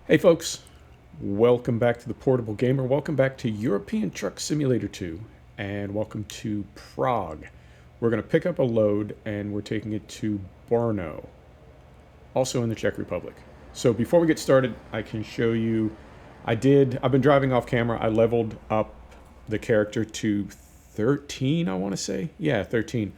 Hey folks, welcome back to the Portable Gamer. Welcome back to European Truck Simulator 2, and welcome to Prague. We're going to pick up a load and we're taking it to Brno, also in the Czech Republic. So before we get started, I can show you, I've been driving off camera. I leveled up the character to 13, I want to say. Yeah, 13.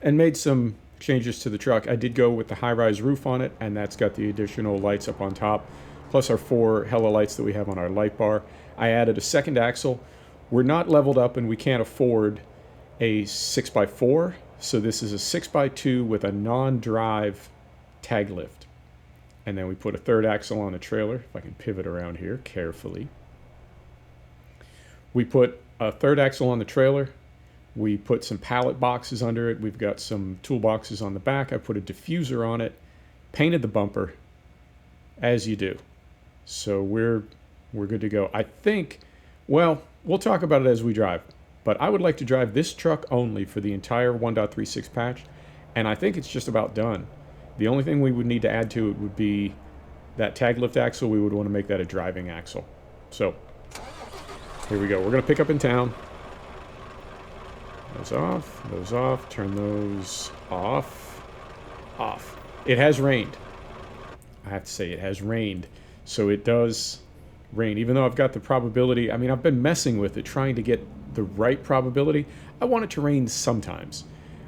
And made some changes to the truck. I did go with the high-rise roof on it, and that's got the additional lights up on top, plus our 4 hella lights that we have on our light bar. I added a second axle. We're not leveled up and we can't afford a 6x4, so this is a 6x2 with a non-drive tag lift. And then we put a third axle on the trailer, if I can pivot around here carefully. We put a third axle on the trailer. We put some pallet boxes under it. We've got some toolboxes on the back. I put a diffuser on it, painted the bumper, as you do. So we're good to go. I think, well, we'll talk about it as we drive, but I would like to drive this truck only for the entire 1.36 patch, and I think it's just about done. The only thing we would need to add to it would be that tag lift axle. We would want to make that a driving axle. So here we go. We're going to pick up in town. Those off, turn those off. It has rained. I have to say it has rained. So it does rain, even though I've got the probability. I mean, I've been messing with it, trying to get the right probability. I want it to rain sometimes.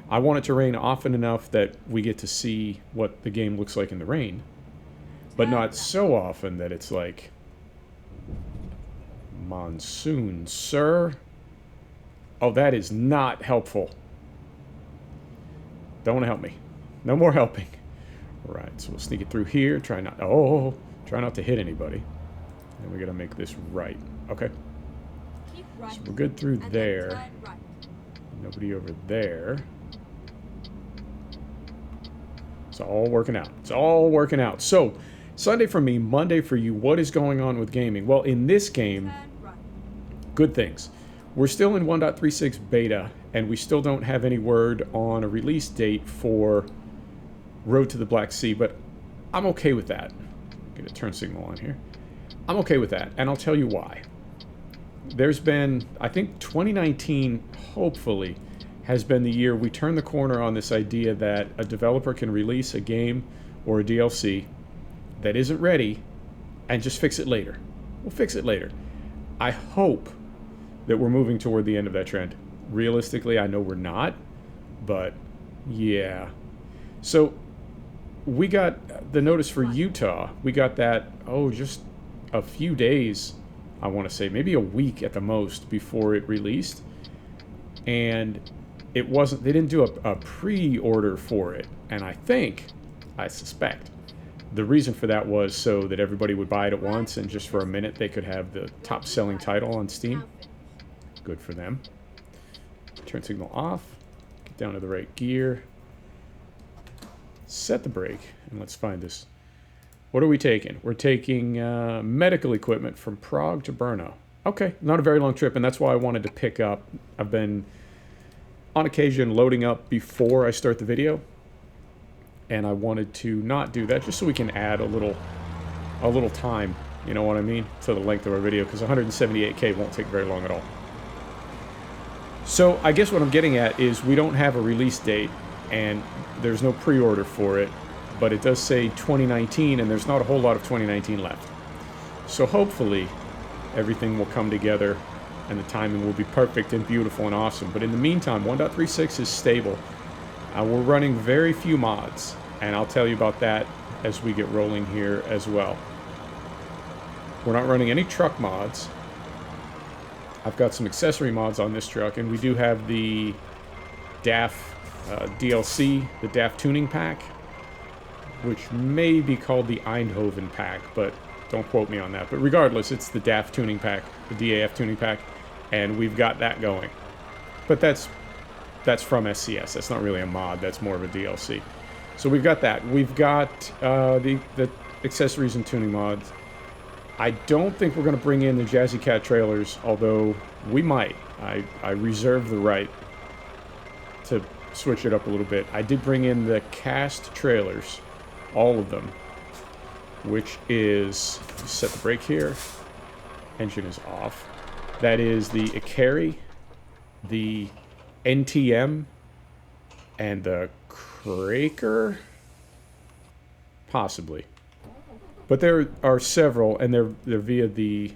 I want it to rain often enough that we get to see what the game looks like in the rain, but not so often that it's like, monsoon, sir. Oh, that is not helpful. Don't want to help me. No more helping. All right, so we'll sneak it through here. Try not to hit anybody. And we got to make this right. Okay. So we're good through there. Nobody over there. It's all working out. It's all working out. So, Sunday for me, Monday for you. What is going on with gaming? Well, in this game, good things. We're still in 1.36 beta, and we still don't have any word on a release date for Road to the Black Sea, but I'm okay with that. Get a turn signal on here. I'm okay with that, and I'll tell you why. There's been, I think 2019, hopefully, has been the year we turn the corner on this idea that a developer can release a game or a DLC that isn't ready and just fix it later. We'll fix it later. I hope that we're moving toward the end of that trend. Realistically, I know we're not, but yeah. So we got the notice for Utah. We got that, just a few days, I want to say, maybe a week at the most before it released. And it wasn't, they didn't do a pre-order for it. And I suspect, the reason for that was so that everybody would buy it at once and just for a minute they could have the top selling title on Steam. Good for them. Turn signal off. Get down to the right gear. Set the brake. And let's find this. What are we taking? We're taking medical equipment from Prague to Brno. Okay, not a very long trip, and that's why I wanted to pick up. I've been, on occasion, loading up before I start the video. And I wanted to not do that, just so we can add a little time, you know what I mean, to the length of our video, because 178K won't take very long at all. So I guess what I'm getting at is we don't have a release date, and there's no pre-order for it, but it does say 2019, and there's not a whole lot of 2019 left. So hopefully everything will come together, and the timing will be perfect and beautiful and awesome. But in the meantime, 1.36 is stable. We're running very few mods, and I'll tell you about that as we get rolling here as well. We're not running any truck mods. I've got some accessory mods on this truck, and we do have the DAF DLC, the DAF tuning pack, which may be called the Eindhoven pack, but don't quote me on that. But regardless, it's the DAF tuning pack, the DAF tuning pack, and we've got that going. But that's from SCS. That's not really a mod. That's more of a DLC. So we've got that. We've got the accessories and tuning mods. I don't think we're going to bring in the Jazzy Cat trailers, although we might. I reserve the right to switch it up a little bit. I did bring in the cast trailers, all of them. which is, set the brake here, engine is off. That is the Ikari, the NTM, and the Kraker, possibly. But there are several, and they're via the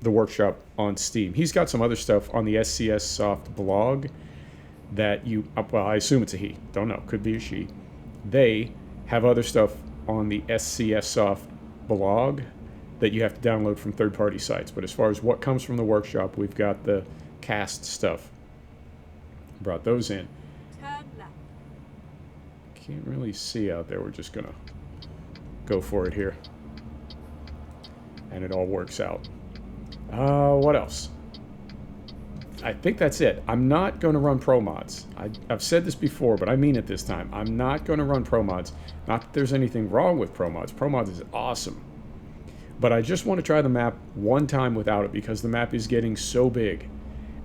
workshop on Steam. He's got some other stuff on the SCS Soft blog that you, well, I assume it's a he. Don't know. Could be a she. They have other stuff on the SCS Soft blog that you have to download from third-party sites. But as far as what comes from the workshop, we've got the cast stuff. Brought those in. Can't really see out there. We're just going to go for it here. And it all works out. What else? I think that's it. I'm not going to run pro mods. I've said this before, but I mean it this time. I'm not going to run pro mods. Not that there's anything wrong with pro mods. Pro mods is awesome. But I just want to try the map one time without it because the map is getting so big.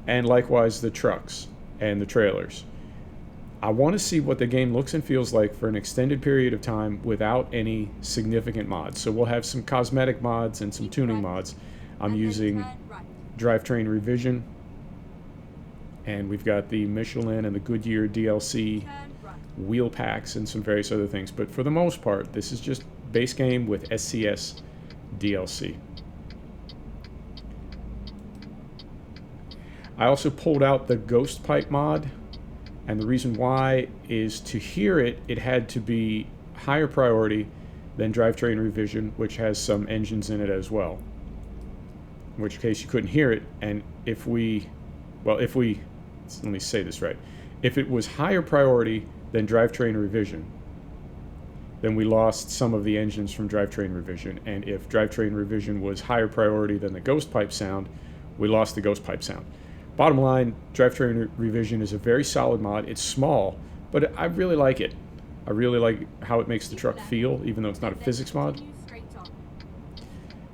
And likewise the trucks and the trailers. I want to see what the game looks and feels like for an extended period of time without any significant mods. So we'll have some cosmetic mods and some tuning mods. I'm using drivetrain revision, and we've got the Michelin and the Goodyear DLC wheel packs and some various other things. But for the most part, this is just base game with SCS DLC. I also pulled out the Ghost Pipe mod, and the reason why is to hear it, it had to be higher priority than drivetrain revision, which has some engines in it as well. In which case you couldn't hear it, and if we, let me say this right. If it was higher priority than drivetrain revision, then we lost some of the engines from drivetrain revision. And if drivetrain revision was higher priority than the Ghost Pipe sound, we lost the Ghost Pipe sound. Bottom line, drivetrain revision is a very solid mod. It's small, but I really like it. I really like how it makes the truck feel, even though it's not a physics mod.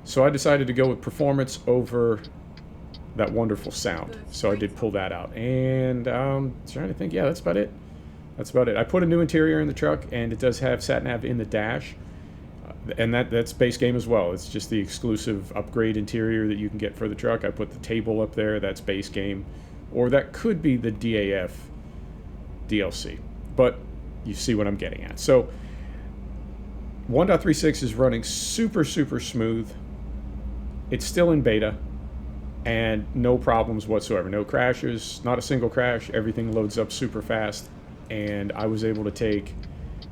So I decided to go with performance over that wonderful sound. So I did pull that out. And trying to think, yeah, that's about it. That's about it. I put a new interior in the truck, and it does have sat-nav in the dash. And that's base game as well. It's just the exclusive upgrade interior that you can get for the truck. I put the table up there. That's base game. Or that could be the DAF DLC. But you see what I'm getting at. So 1.36 is running super, super smooth. It's still in beta. And no problems whatsoever. No crashes. Not a single crash. Everything loads up super fast. And I was able to take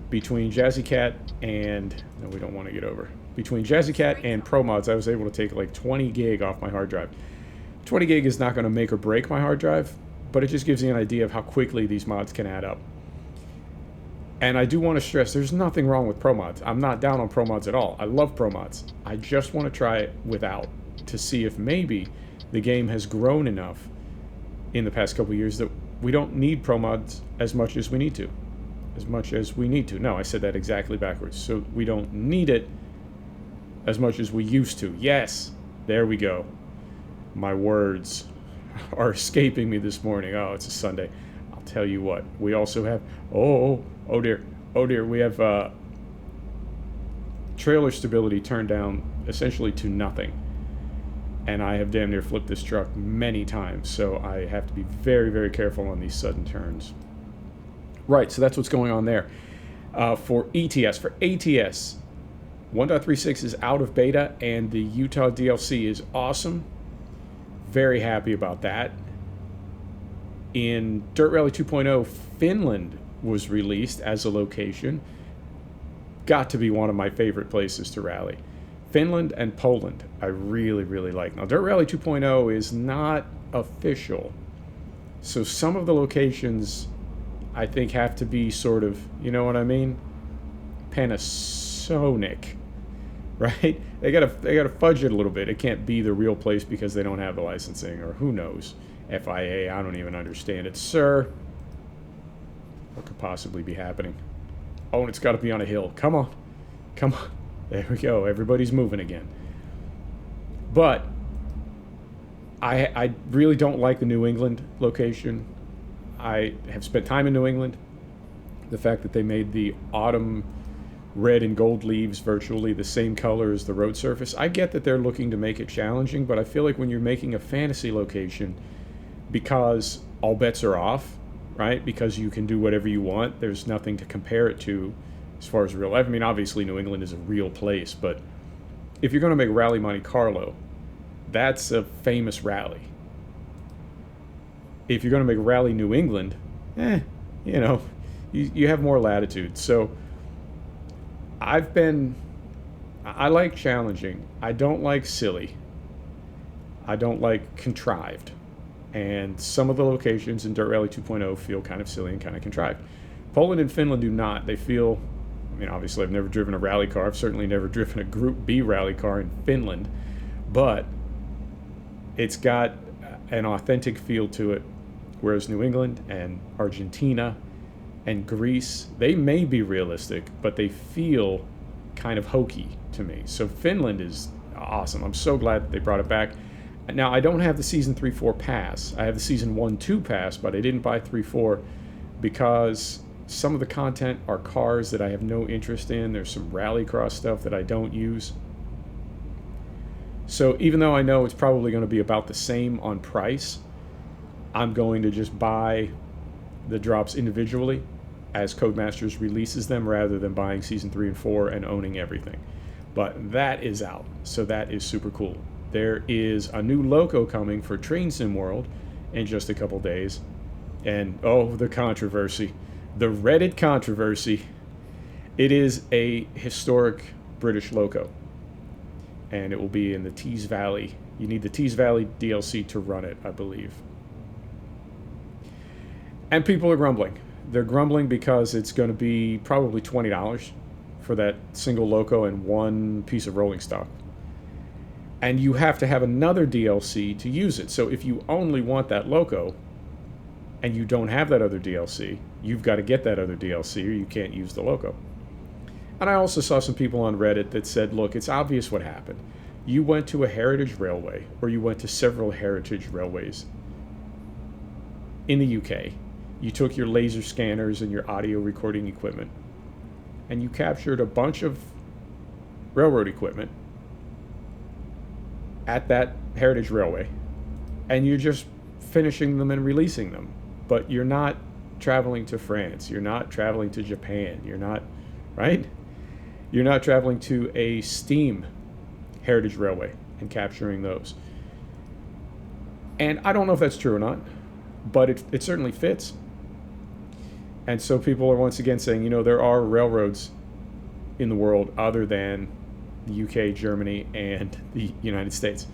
between Jazzy Cat and, no, we don't want to get over. Between Jazzy Cat and Pro Mods, I was able to take like 20 gig off my hard drive. 20 gig is not going to make or break my hard drive, but it just gives you an idea of how quickly these mods can add up. And I do want to stress, there's nothing wrong with Pro Mods. I'm not down on Pro Mods at all. I love Pro Mods. I just want to try it without to see if maybe the game has grown enough in the past couple years that we don't need Pro Mods as much as we need to. No, I said that exactly backwards. So we don't need it as much as we used to. Yes, there we go. My words are escaping me this morning. Oh, it's a Sunday. I'll tell you what. We also have, oh dear, we have trailer stability turned down essentially to nothing. And I have damn near flipped this truck many times, so I have to be very, very careful on these sudden turns. Right, so that's what's going on there. For ETS, for ATS, 1.36 is out of beta, and the Utah DLC is awesome. Very happy about that. In Dirt Rally 2.0, Finland was released as a location. Got to be one of my favorite places to rally. Finland and Poland, I really, really like. Now, Dirt Rally 2.0 is not official, so some of the locations I think have to be sort of, you know what I mean? Panasonic, right? They gotta fudge it a little bit. It can't be the real place because they don't have the licensing, or who knows? FIA, I don't even understand it. Sir, what could possibly be happening? Oh, and it's got to be on a hill. Come on. There we go. Everybody's moving again. But I really don't like the New England location. I have spent time in New England. The fact that they made the autumn red and gold leaves virtually the same color as the road surface. I get that they're looking to make it challenging, but I feel like when you're making a fantasy location, because all bets are off, right? Because you can do whatever you want. There's nothing to compare it to as far as real life. I mean, obviously New England is a real place, but if you're going to make Rally Monte Carlo, that's a famous rally. If you're going to make Rally New England, you know, you have more latitude. So I like challenging. I don't like silly. I don't like contrived. And some of the locations in Dirt Rally 2.0 feel kind of silly and kind of contrived. Poland and Finland do not. They feel, I mean, obviously I've never driven a rally car. I've certainly never driven a Group B rally car in Finland. But it's got an authentic feel to it. Whereas New England and Argentina and Greece, they may be realistic, but they feel kind of hokey to me. So Finland is awesome. I'm so glad that they brought it back. Now, I don't have the Season 3-4 pass. I have the Season 1-2 pass, but I didn't buy 3-4 because some of the content are cars that I have no interest in. There's some rallycross stuff that I don't use. So even though I know it's probably going to be about the same on price, I'm going to just buy the drops individually as Codemasters releases them rather than buying Season 3 and 4 and owning everything. But that is out, so that is super cool. There is a new loco coming for Train Sim World in just a couple days. And, oh, the controversy. The Reddit controversy. It is a historic British loco. And it will be in the Tees Valley. You need the Tees Valley DLC to run it, I believe. And people are grumbling. They're grumbling because it's going to be probably $20 for that single loco and one piece of rolling stock. And you have to have another DLC to use it. So if you only want that loco and you don't have that other DLC, you've got to get that other DLC or you can't use the loco. And I also saw some people on Reddit that said, look, it's obvious what happened. You went to a heritage railway, or you went to several heritage railways in the UK. You took your laser scanners and your audio recording equipment, and you captured a bunch of railroad equipment at that heritage railway, and you're just finishing them and releasing them. But you're not traveling to France. You're not traveling to Japan. You're not, right? You're not traveling to a steam heritage railway and capturing those. And I don't know if that's true or not, but it certainly fits. And so people are once again saying, you know, there are railroads in the world other than the UK, Germany, and the United States.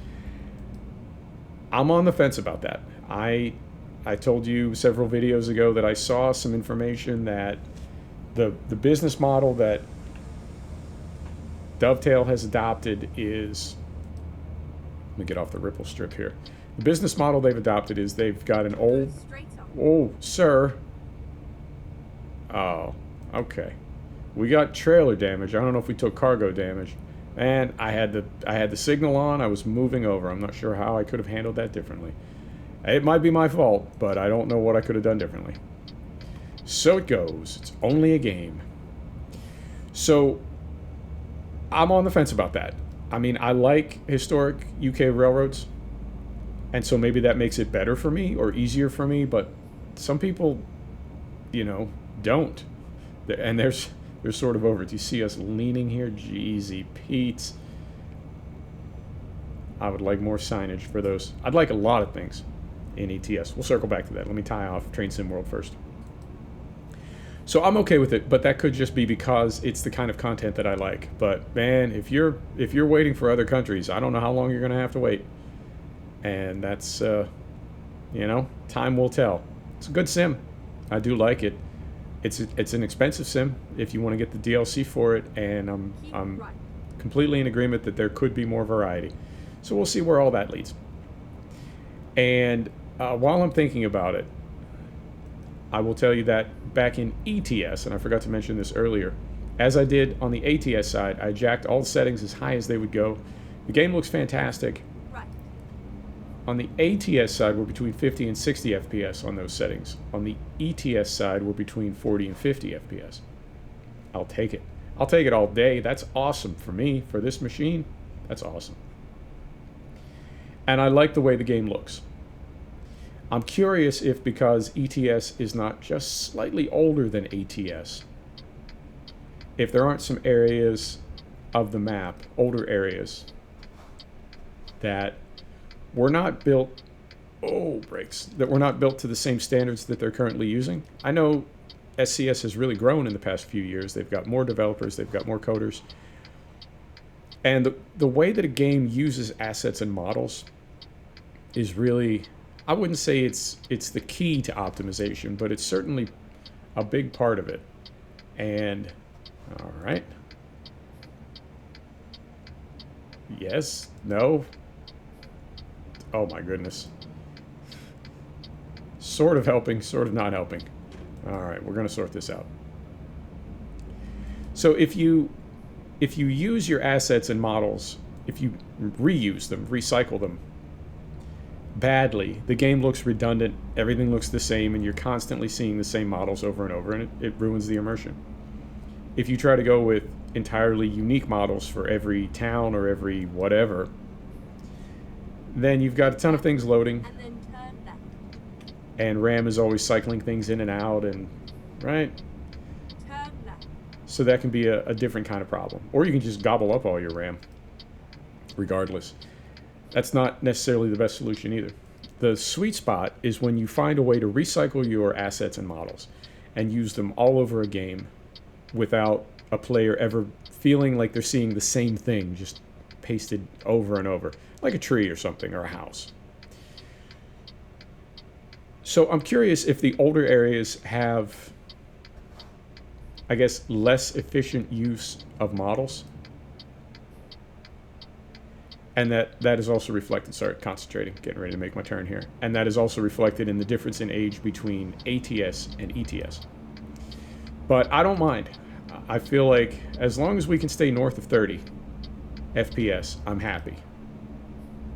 I'm on the fence about that. I told you several videos ago that I saw some information that the business model that Dovetail has adopted is, let me get off the ripple strip here. The business model they've adopted is they've got an old, oh, sir. Oh, okay. We got trailer damage. I don't know if we took cargo damage. And I had the signal on. I was moving over. I'm not sure how I could have handled that differently. It might be my fault, but I don't know what I could have done differently. So it goes. It's only a game. So I'm on the fence about that. I mean, I like historic UK railroads, and so maybe that makes it better for me or easier for me, but some people, you know, don't. And they're sort of over it. You see us leaning here? Jeezy Pete's. I would like more signage for those. I'd like a lot of things in ETS. We'll circle back to that. Let me tie off Train Sim World first. So I'm okay with it, but that could just be because it's the kind of content that I like. But man, if you're waiting for other countries, I don't know how long you're going to have to wait. And that's, you know, time will tell. It's a good sim. I do like it. It's an expensive sim if you want to get the DLC for it, and I'm completely in agreement that there could be more variety. So we'll see where all that leads. And while I'm thinking about it, I will tell you that back in ETS, and I forgot to mention this earlier, as I did on the ATS side, I jacked all the settings as high as they would go. The game looks fantastic. Right. On the ATS side, we're between 50 and 60 FPS on those settings. On the ETS side, we're between 40 and 50 FPS. I'll take it. I'll take it all day. That's awesome for me, for this machine. That's awesome. And I like the way the game looks. I'm curious if because ETS is not just slightly older than ATS, if there aren't some areas of the map, older areas, that were not built, that were not built to the same standards that they're currently using. I know SCS has really grown in the past few years. They've got more developers, they've got more coders. And the way that a game uses assets and models is really, I wouldn't say it's the key to optimization, but it's certainly a big part of it. And, all right. Yes, no. Oh my goodness. Sort of helping, sort of not helping. All right, we're going to sort this out. So if you use your assets and models, if you reuse them, recycle them badly, the game looks redundant, everything looks the same, and you're constantly seeing the same models over and over, and it ruins the immersion. If you try to go with entirely unique models for every town or every whatever, then you've got a ton of things loading, and RAM is always cycling things in and out, and right? So that can be a different kind of problem. Or you can just gobble up all your RAM, regardless. That's not necessarily the best solution either. The sweet spot is when you find a way to recycle your assets and models and use them all over a game without a player ever feeling like they're seeing the same thing just pasted over and over, like a tree or something, or a house. So I'm curious if the older areas have, I guess, less efficient use of models. And that is also reflected, sorry, concentrating, getting ready to make my turn here. And that is also reflected in the difference in age between ATS and ETS. But I don't mind. I feel like as long as we can stay north of 30 FPS, I'm happy.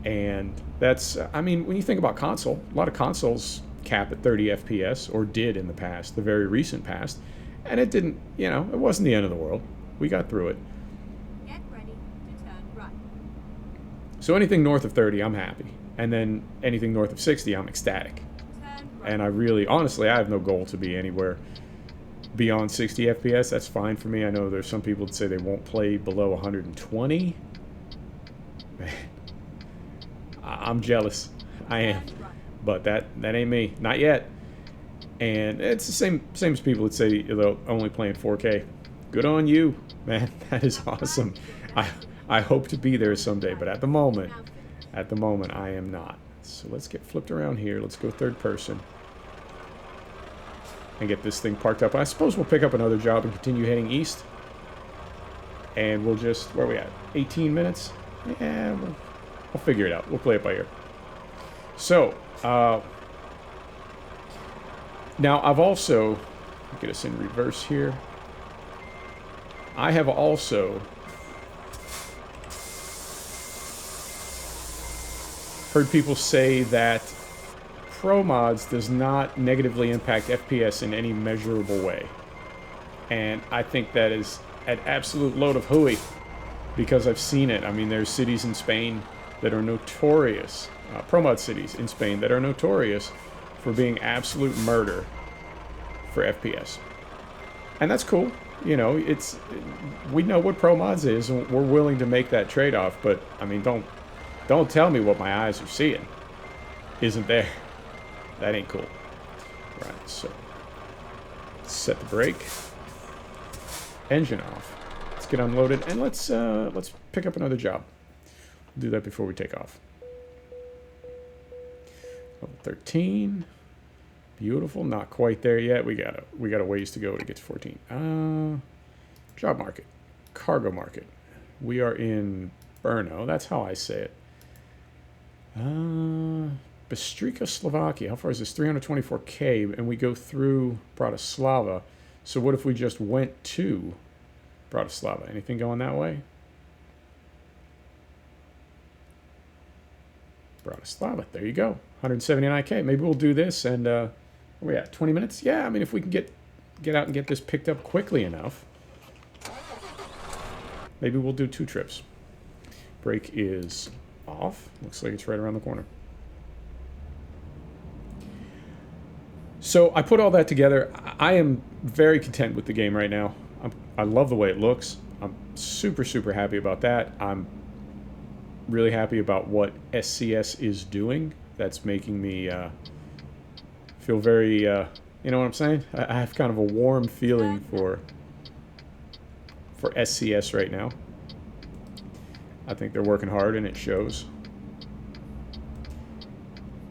And that's, I mean, when you think about console, a lot of consoles cap at 30 FPS, or did in the past, the very recent past. And it didn't, you know, it wasn't the end of the world. We got through it. Get ready to turn right. So anything north of 30, I'm happy. And then anything north of 60, I'm ecstatic. Turn right. And I really, honestly, I have no goal to be anywhere beyond 60 FPS. That's fine for me. I know there's some people that say they won't play below 120. Man, I'm jealous. I am. But that ain't me. Not yet. And it's the same as people that say they'll only play in 4K. Good on you, man. That is awesome. I hope to be there someday, but at the moment, I am not. So let's get flipped around here. Let's go third person and get this thing parked up. I suppose we'll pick up another job and continue heading east. And we'll just, where are we at? 18 minutes? Yeah, we'll figure it out. We'll play it by ear. So, now I've also, get us in reverse here. I have also heard people say that Pro Mods does not negatively impact FPS in any measurable way. And I think that is an absolute load of hooey, because I've seen it. I mean, there's cities in Spain that are notorious, Pro Mod cities in Spain that are notorious for being absolute murder for FPS. And that's cool. You know, we know what Pro Mods is, and we're willing to make that trade-off, but I mean, don't tell me what my eyes are seeing isn't there. That ain't cool. Right, so set the brake. Engine off. Let's get unloaded, and let's pick up another job. We'll do that before we take off. Level 13. Beautiful. Not quite there yet. We got a ways to go to get to 14. Job market. Cargo market. We are in Brno. That's how I say it. Bystrica, Slovakia. How far is this? 324K, and we go through Bratislava. So what if we just went to Bratislava? Anything going that way? Bratislava. There you go. 179K. Maybe we'll do this, and where are we at? 20 minutes? Yeah, I mean, if we can get out and get this picked up quickly enough. Maybe we'll do 2 trips. Brake is off. Looks like it's right around the corner. So I put all that together. I am very content with the game right now. I love the way it looks. I'm super, super happy about that. I'm really happy about what SCS is doing. That's making me feel very, you know what I'm saying? I have kind of a warm feeling for SCS right now. I think they're working hard and it shows.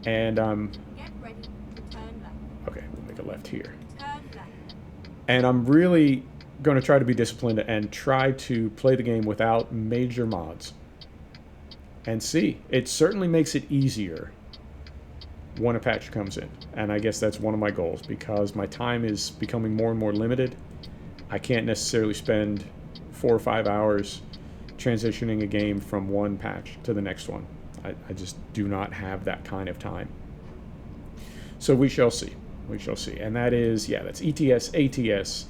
And Get ready to turn left. okay, we'll make a left here. Turn left. And I'm really going to try to be disciplined and try to play the game without major mods. And see, it certainly makes it easier when a patch comes in. And I guess that's one of my goals, because my time is becoming more and more limited. I can't necessarily spend 4 or 5 hours transitioning a game from one patch to the next one. I just do not have that kind of time. So we shall see. We shall see. And that is, yeah, that's ETS, ATS,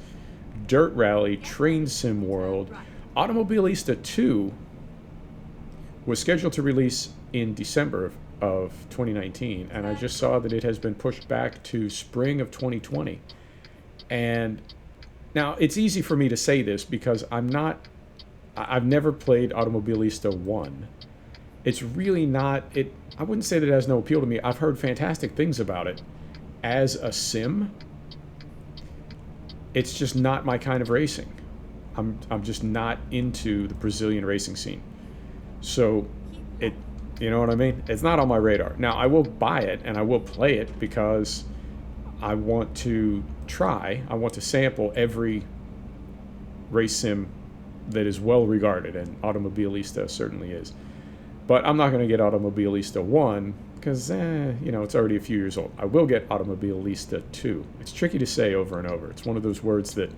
Dirt Rally, Train Sim World. Automobilista 2 was scheduled to release in December of 2019, and I just saw that it has been pushed back to spring of 2020. And now it's easy for me to say this because I've never played Automobilista 1. It's really not, I wouldn't say that it has no appeal to me. I've heard fantastic things about it as a sim. It's just not my kind of racing. I'm just not into the Brazilian racing scene. So you know what I mean? It's not on my radar. Now, I will buy it and I will play it because I want to try, I want to sample every race sim that is well regarded, and Automobilista certainly is. But I'm not going to get Automobilista 1 because, you know, it's already a few years old. I will get Automobilista 2. It's tricky to say over and over. It's one of those words that,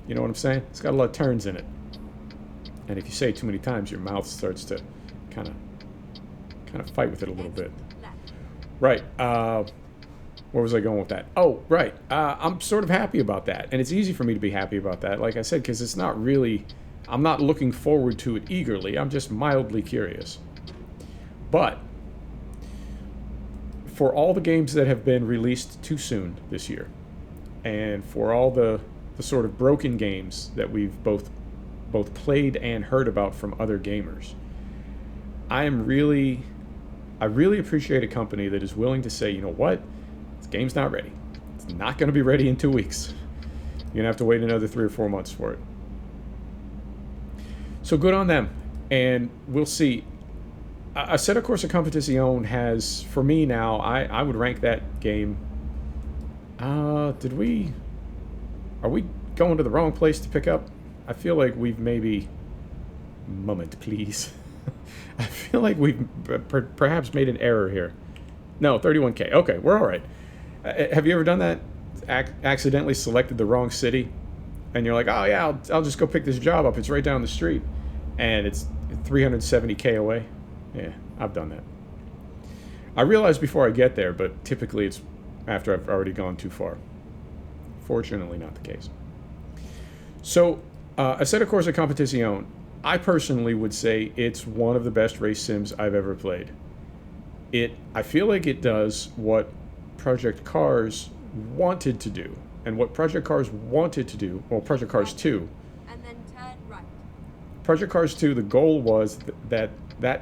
you know what I'm saying? It's got a lot of turns in it. And if you say it too many times, your mouth starts to kind of fight with it a little bit. Right. Where was I going with that? Oh, right. I'm sort of happy about that. And it's easy for me to be happy about that, like I said, because it's not really, I'm not looking forward to it eagerly. I'm just mildly curious. But for all the games that have been released too soon this year, and for all the sort of broken games that we've both played and heard about from other gamers, I really appreciate a company that is willing to say, you know what, this game's not ready. It's not going to be ready in 2 weeks. You're going to have to wait another 3 or 4 months for it. So good on them. And we'll see. Assetto Corsa Competizione has, for me now, I would rank that game. Are we going to the wrong place to pick up? I feel like we've maybe... Moment, please. I feel like we've perhaps made an error here. No, 31K. Okay, we're all right. Have you ever done that? Accidentally selected the wrong city, and you're like, oh yeah, I'll just go pick this job up. It's right down the street, and it's 370K away. Yeah, I've done that. I realized before I get there, but typically it's after I've already gone too far. Fortunately, not the case. So, Assetto Corsa Competizione, I personally would say it's one of the best race sims I've ever played. I feel like it does what Project Cars wanted to do, and what Project Cars wanted to do, well, Project Cars 2. And then turn right. Project Cars 2, the goal was that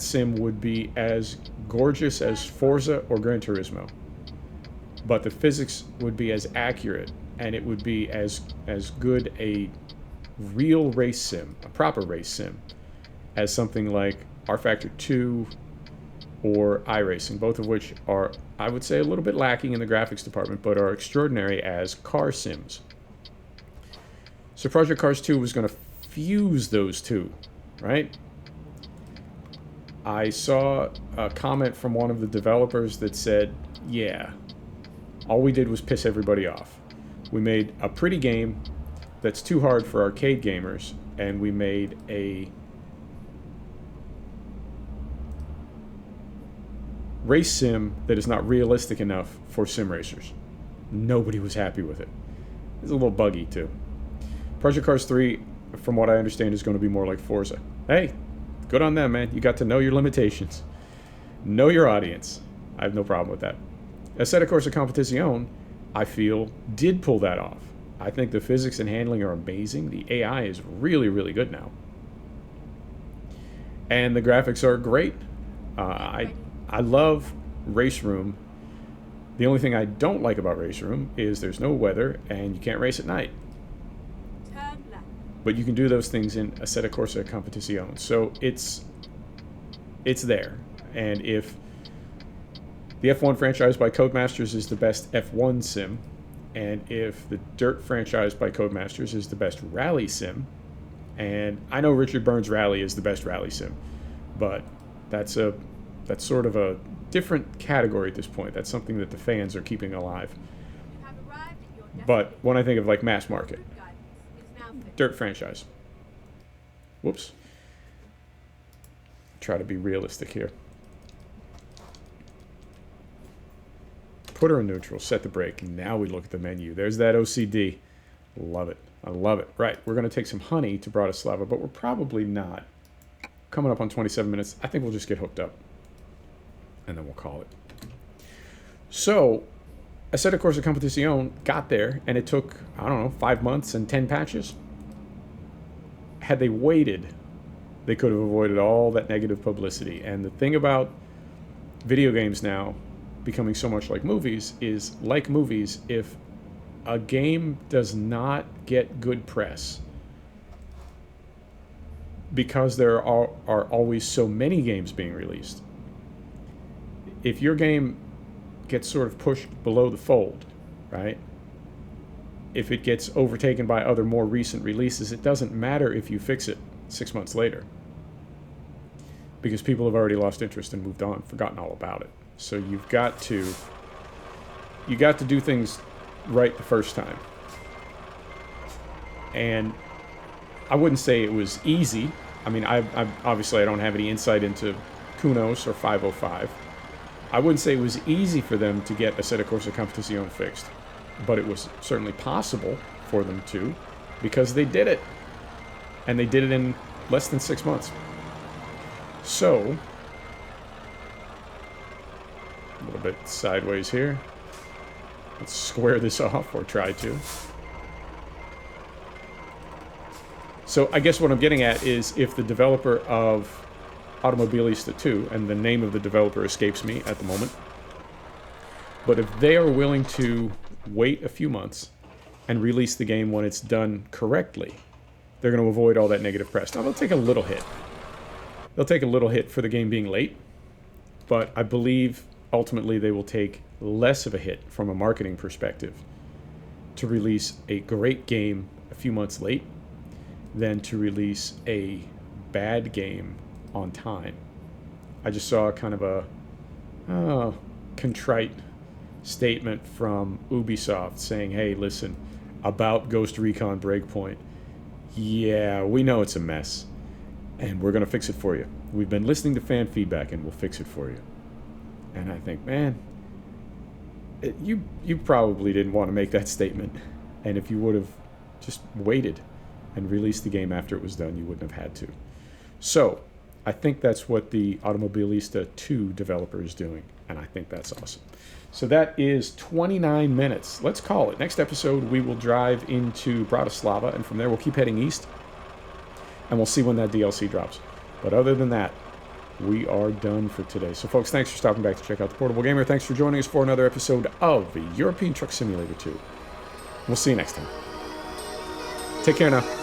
sim would be as gorgeous as Forza or Gran Turismo, but the physics would be as accurate, and it would be as good a real race sim, a proper race sim, as something like R-Factor 2 or iRacing, both of which are, I would say, a little bit lacking in the graphics department, but are extraordinary as car sims. So Project Cars 2 was going to fuse those two, right? I saw a comment from one of the developers that said, yeah, all we did was piss everybody off. We made a pretty game that's too hard for arcade gamers, and we made a race sim that is not realistic enough for sim racers. Nobody was happy with it. It's a little buggy too. Project Cars 3, from what I understand, is going to be more like Forza. Hey, good on them, man. You got to know your limitations. Know your audience. I have no problem with that. Assetto Corsa Competizione, I feel, did pull that off. I think the physics and handling are amazing. The AI is really, really good now. And the graphics are great. I love Race Room. The only thing I don't like about Race Room is there's no weather and you can't race at night. Turn left. But you can do those things in Assetto Corsa Competizione. So it's there. And if the F1 franchise by Codemasters is the best F1 sim, and if the Dirt franchise by Codemasters is the best rally sim, and I know Richard Burns Rally is the best rally sim, but that's sort of a different category at this point. That's something that the fans are keeping alive. You have arrived at your destination. But when I think of like mass market, Route guidance is now fixed. Dirt franchise. Whoops. Try to be realistic here. Put her in neutral, set the brake. Now we look at the menu. There's that OCD. Love it. I love it. Right, we're going to take some honey to Bratislava, but we're probably not. Coming up on 27 minutes. I think we'll just get hooked up. And then we'll call it. So, Assetto Corsa Competizione got there, and it took, I don't know, 5 months and 10 patches. Had they waited, they could have avoided all that negative publicity. And the thing about video games now becoming so much like movies is, like movies, if a game does not get good press, because there are always so many games being released, if your game gets sort of pushed below the fold, right? If it gets overtaken by other more recent releases, it doesn't matter if you fix it 6 months later, because people have already lost interest and moved on, forgotten all about it. So you've got to do things right the first time. And I wouldn't say it was easy. I mean, I obviously I don't have any insight into Kunos or 505. I wouldn't say it was easy for them to get Assetto Corsa Competizione fixed, but it was certainly possible for them to, because they did it. And they did it in less than 6 months. So, a little bit sideways here. Let's square this off, or try to. So I guess what I'm getting at is, if the developer of Automobilista 2, and the name of the developer escapes me at the moment, but if they are willing to wait a few months and release the game when it's done correctly, they're going to avoid all that negative press. Now, they'll take a little hit. They'll take a little hit for the game being late, but I believe ultimately they will take less of a hit from a marketing perspective to release a great game a few months late than to release a bad game on time. I just saw kind of a contrite statement from Ubisoft saying, hey, listen, about Ghost Recon Breakpoint, yeah, we know it's a mess, and we're going to fix it for you. We've been listening to fan feedback, and we'll fix it for you. And I think, man, you probably didn't want to make that statement. And if you would have just waited and released the game after it was done, you wouldn't have had to. So, I think that's what the Automobilista 2 developer is doing, and I think that's awesome. So that is 29 minutes. Let's call it. Next episode, we will drive into Bratislava, and from there we'll keep heading east, and we'll see when that DLC drops. But other than that, we are done for today. So, folks, thanks for stopping back to check out The Portable Gamer. Thanks for joining us for another episode of European Truck Simulator 2. We'll see you next time. Take care now.